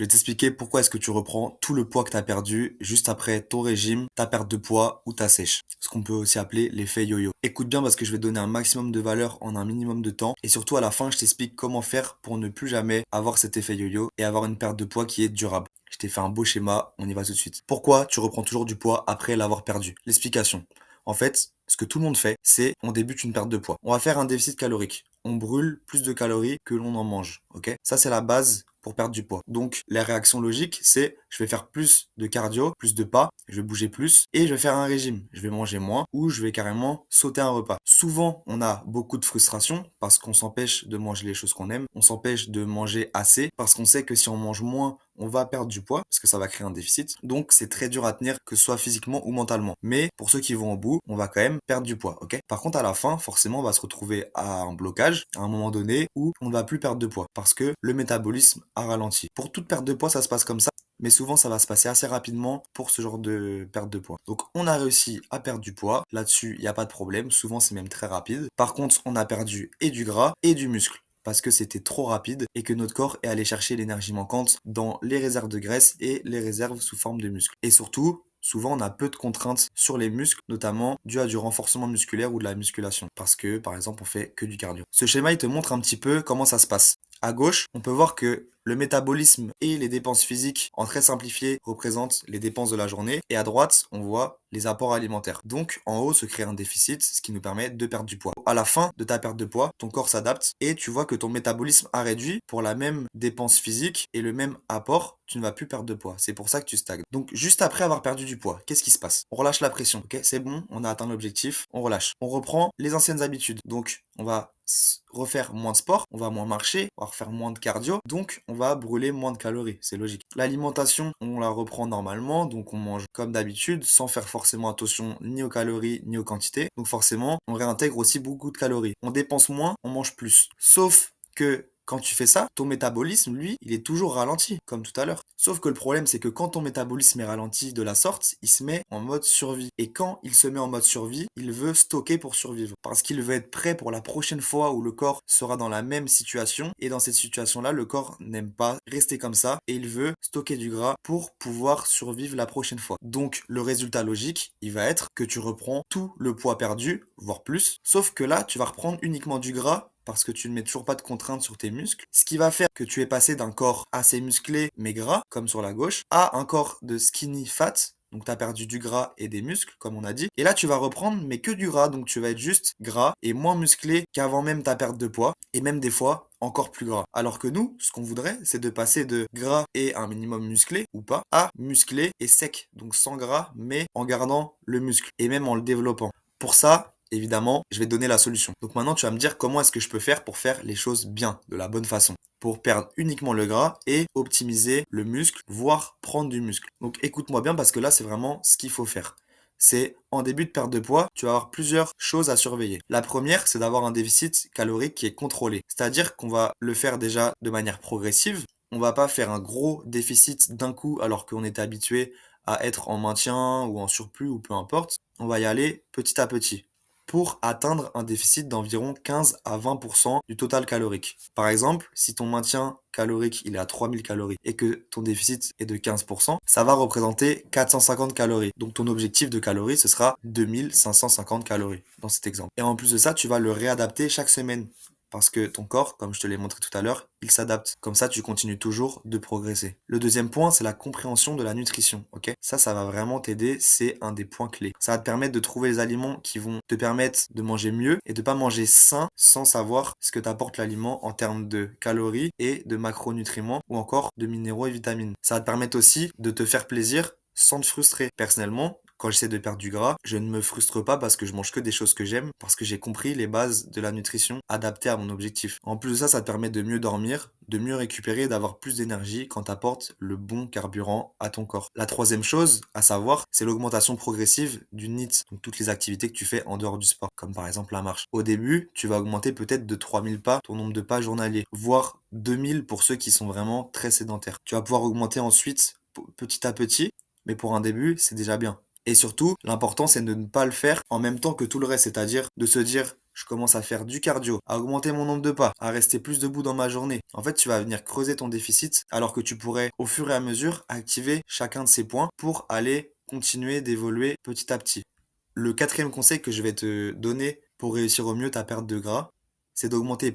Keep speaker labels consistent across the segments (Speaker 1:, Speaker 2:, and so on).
Speaker 1: Je vais t'expliquer pourquoi est-ce que tu reprends tout le poids que tu as perdu juste après ton régime, ta perte de poids ou ta sèche. Ce qu'on peut aussi appeler l'effet yo-yo. Écoute bien parce que je vais donner un maximum de valeur en un minimum de temps. Et surtout à la fin, je t'explique comment faire pour ne plus jamais avoir cet effet yo-yo et avoir une perte de poids qui est durable. Je t'ai fait un beau schéma, on y va tout de suite. Pourquoi tu reprends toujours du poids après l'avoir perdu? L'explication. En fait, ce que tout le monde fait, c'est on débute une perte de poids. On va faire un déficit calorique. On brûle plus de calories que l'on en mange, ok? Ça, c'est la base pour perdre du poids. Donc, la réaction logique, c'est je vais faire plus de cardio, plus de pas, je vais bouger plus et je vais faire un régime. Je vais manger moins ou je vais carrément sauter un repas. Souvent, on a beaucoup de frustration parce qu'on s'empêche de manger les choses qu'on aime. On s'empêche de manger assez parce qu'on sait que si on mange moins, on va perdre du poids parce que ça va créer un déficit. Donc, c'est très dur à tenir que ce soit physiquement ou mentalement. Mais pour ceux qui vont au bout, on va quand même perdre du poids, ok? Par contre, à la fin, forcément, on va se retrouver à un blocage à un moment donné où on ne va plus perdre de poids parce que le métabolisme a ralenti. Pour toute perte de poids, ça se passe comme ça. Mais souvent, ça va se passer assez rapidement pour ce genre de perte de poids. Donc, on a réussi à perdre du poids. Là-dessus, il n'y a pas de problème. Souvent, c'est même très rapide. Par contre, on a perdu et du gras et du muscle parce que c'était trop rapide et que notre corps est allé chercher l'énergie manquante dans les réserves de graisse et les réserves sous forme de muscles. Et surtout, souvent on a peu de contraintes sur les muscles, notamment dû à du renforcement musculaire ou de la musculation, parce que par exemple on fait que du cardio. Ce schéma il te montre un petit peu comment ça se passe. À gauche, on peut voir que le métabolisme et les dépenses physiques, en très simplifié, représentent les dépenses de la journée. Et à droite, on voit les apports alimentaires. Donc, en haut se crée un déficit, ce qui nous permet de perdre du poids. À la fin de ta perte de poids, ton corps s'adapte et tu vois que ton métabolisme a réduit pour la même dépense physique et le même apport. Tu ne vas plus perdre de poids. C'est pour ça que tu stagnes. Donc, juste après avoir perdu du poids, qu'est-ce qui se passe? On relâche la pression. Ok, c'est bon, on a atteint l'objectif. On relâche. On reprend les anciennes habitudes. Donc, on va refaire moins de sport, on va moins marcher, on va refaire moins de cardio, donc on va brûler moins de calories, c'est logique. L'alimentation, on la reprend normalement, donc on mange comme d'habitude, sans faire forcément attention ni aux calories ni aux quantités, donc forcément, on réintègre aussi beaucoup de calories. On dépense moins, on mange plus. Sauf que quand tu fais ça, ton métabolisme, lui, il est toujours ralenti, comme tout à l'heure. Sauf que le problème, c'est que quand ton métabolisme est ralenti de la sorte, il se met en mode survie. Et quand il se met en mode survie, il veut stocker pour survivre. Parce qu'il veut être prêt pour la prochaine fois où le corps sera dans la même situation. Et dans cette situation-là, le corps n'aime pas rester comme ça. Et il veut stocker du gras pour pouvoir survivre la prochaine fois. Donc, le résultat logique, il va être que tu reprends tout le poids perdu, voire plus. Sauf que là, tu vas reprendre uniquement du gras parce que tu ne mets toujours pas de contraintes sur tes muscles, ce qui va faire que tu es passé d'un corps assez musclé mais gras, comme sur la gauche, à un corps de skinny fat, donc tu as perdu du gras et des muscles, comme on a dit. Et là, tu vas reprendre, mais que du gras, donc tu vas être juste gras et moins musclé qu'avant même ta perte de poids, et même des fois encore plus gras. Alors que nous, ce qu'on voudrait, c'est de passer de gras et un minimum musclé, ou pas, à musclé et sec, donc sans gras, mais en gardant le muscle, et même en le développant. Pour ça, évidemment, je vais te donner la solution. Donc maintenant, tu vas me dire comment est-ce que je peux faire pour faire les choses bien, de la bonne façon, pour perdre uniquement le gras et optimiser le muscle, voire prendre du muscle. Donc écoute-moi bien parce que là, c'est vraiment ce qu'il faut faire. C'est en début de perte de poids, tu vas avoir plusieurs choses à surveiller. La première, c'est d'avoir un déficit calorique qui est contrôlé. C'est-à-dire qu'on va le faire déjà de manière progressive. On va pas faire un gros déficit d'un coup alors qu'on était habitué à être en maintien ou en surplus ou peu importe. On va y aller petit à petit pour atteindre un déficit d'environ 15 à 20% du total calorique. Par exemple, si ton maintien calorique il est à 3000 calories et que ton déficit est de 15%, ça va représenter 450 calories. Donc ton objectif de calories, ce sera 2550 calories dans cet exemple. Et en plus de ça, tu vas le réadapter chaque semaine. Parce que ton corps, comme je te l'ai montré tout à l'heure, il s'adapte. Comme ça, tu continues toujours de progresser. Le deuxième point, c'est la compréhension de la nutrition. Ok? Ça va vraiment t'aider. C'est un des points clés. Ça va te permettre de trouver les aliments qui vont te permettre de manger mieux et de pas manger sain sans savoir ce que t'apporte l'aliment en termes de calories et de macronutriments ou encore de minéraux et vitamines. Ça va te permettre aussi de te faire plaisir sans te frustrer. Personnellement, quand j'essaie de perdre du gras, je ne me frustre pas parce que je mange que des choses que j'aime, parce que j'ai compris les bases de la nutrition adaptées à mon objectif. En plus de ça, ça te permet de mieux dormir, de mieux récupérer, d'avoir plus d'énergie quand tu apportes le bon carburant à ton corps. La troisième chose à savoir, c'est l'augmentation progressive du NEAT, donc toutes les activités que tu fais en dehors du sport, comme par exemple la marche. Au début, tu vas augmenter peut-être de 3000 pas ton nombre de pas journaliers, voire 2000 pour ceux qui sont vraiment très sédentaires. Tu vas pouvoir augmenter ensuite petit à petit, mais pour un début, c'est déjà bien. Et surtout, l'important, c'est de ne pas le faire en même temps que tout le reste, c'est-à-dire de se dire, je commence à faire du cardio, à augmenter mon nombre de pas, à rester plus debout dans ma journée. En fait, tu vas venir creuser ton déficit alors que tu pourrais au fur et à mesure activer chacun de ces points pour aller continuer d'évoluer petit à petit. Le quatrième conseil que je vais te donner pour réussir au mieux ta perte de gras, c'est d'augmenter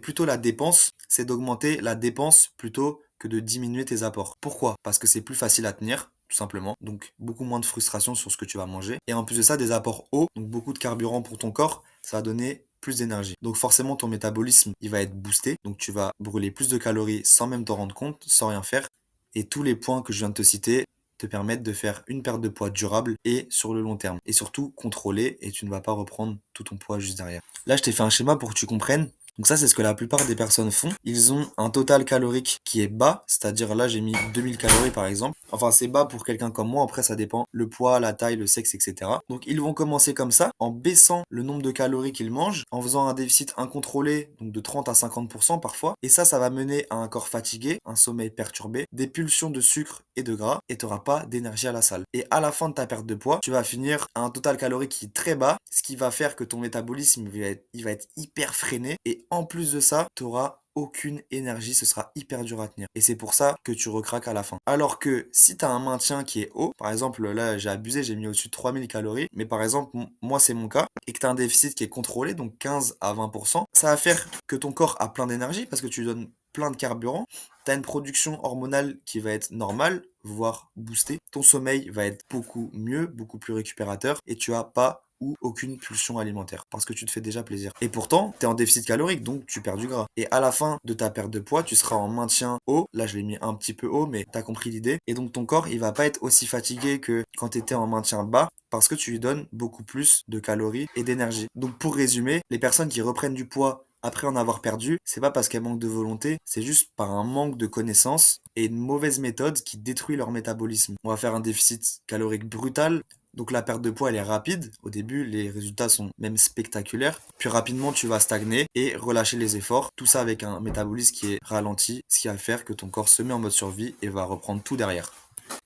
Speaker 1: la dépense plutôt que de diminuer tes apports. Pourquoi? Parce que c'est plus facile à tenir, tout simplement, donc beaucoup moins de frustration sur ce que tu vas manger. Et en plus de ça, des apports hauts, donc beaucoup de carburant pour ton corps, ça va donner plus d'énergie. Donc forcément, ton métabolisme, il va être boosté, donc tu vas brûler plus de calories sans même t'en rendre compte, sans rien faire. Et tous les points que je viens de te citer te permettent de faire une perte de poids durable et sur le long terme. Et surtout contrôlée et tu ne vas pas reprendre tout ton poids juste derrière. Là, je t'ai fait un schéma pour que tu comprennes. Donc ça, c'est ce que la plupart des personnes font. Ils ont un total calorique qui est bas, c'est-à-dire là, j'ai mis 2000 calories par exemple. Enfin, c'est bas pour quelqu'un comme moi. Après, ça dépend le poids, la taille, le sexe, etc. Donc, ils vont commencer comme ça, en baissant le nombre de calories qu'ils mangent, en faisant un déficit incontrôlé, donc de 30 à 50% parfois. Et ça va mener à un corps fatigué, un sommeil perturbé, des pulsions de sucre et de gras, et tu n'auras pas d'énergie à la salle. Et à la fin de ta perte de poids, tu vas finir à un total calorique qui est très bas, ce qui va faire que ton métabolisme il va être hyper freiné. Et en plus de ça, tu auras aucune énergie, ce sera hyper dur à tenir. Et c'est pour ça que tu recraques à la fin. Alors que si tu as un maintien qui est haut, par exemple là j'ai abusé, j'ai mis au-dessus de 3000 calories, mais par exemple moi c'est mon cas, et que tu as un déficit qui est contrôlé, donc 15 à 20%, ça va faire que ton corps a plein d'énergie parce que tu donnes plein de carburant, tu as une production hormonale qui va être normale, voire boostée, ton sommeil va être beaucoup mieux, beaucoup plus récupérateur, et tu as pas ou aucune pulsion alimentaire parce que tu te fais déjà plaisir. Et pourtant, tu es en déficit calorique, donc tu perds du gras. Et à la fin de ta perte de poids, tu seras en maintien haut. Là, je l'ai mis un petit peu haut, mais tu as compris l'idée. Et donc ton corps, il va pas être aussi fatigué que quand tu étais en maintien bas parce que tu lui donnes beaucoup plus de calories et d'énergie. Donc pour résumer, les personnes qui reprennent du poids après en avoir perdu, c'est pas parce qu'elles manquent de volonté, c'est juste par un manque de connaissances et une mauvaise méthode qui détruit leur métabolisme. On va faire un déficit calorique brutal. Donc la perte de poids, elle est rapide. Au début, les résultats sont même spectaculaires. Puis rapidement, tu vas stagner et relâcher les efforts. Tout ça avec un métabolisme qui est ralenti, ce qui va faire que ton corps se met en mode survie et va reprendre tout derrière.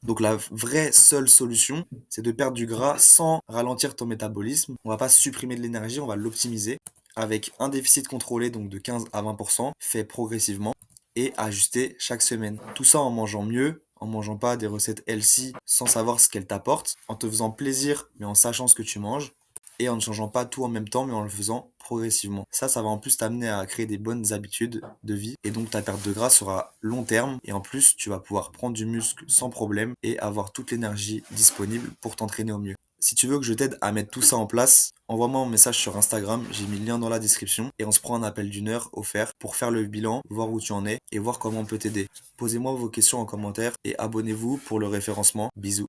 Speaker 1: Donc la vraie seule solution, c'est de perdre du gras sans ralentir ton métabolisme. On va pas supprimer de l'énergie, on va l'optimiser avec un déficit contrôlé donc de 15 à 20%, fait progressivement et ajusté chaque semaine. Tout ça en mangeant mieux, en mangeant pas des recettes healthy sans savoir ce qu'elles t'apportent, en te faisant plaisir mais en sachant ce que tu manges et en ne changeant pas tout en même temps mais en le faisant progressivement. Ça va en plus t'amener à créer des bonnes habitudes de vie et donc ta perte de gras sera long terme et en plus tu vas pouvoir prendre du muscle sans problème et avoir toute l'énergie disponible pour t'entraîner au mieux. Si tu veux que je t'aide à mettre tout ça en place, envoie-moi un message sur Instagram, j'ai mis le lien dans la description et on se prend un appel d'une heure offert pour faire le bilan, voir où tu en es et voir comment on peut t'aider. Posez-moi vos questions en commentaire et abonnez-vous pour le référencement. Bisous.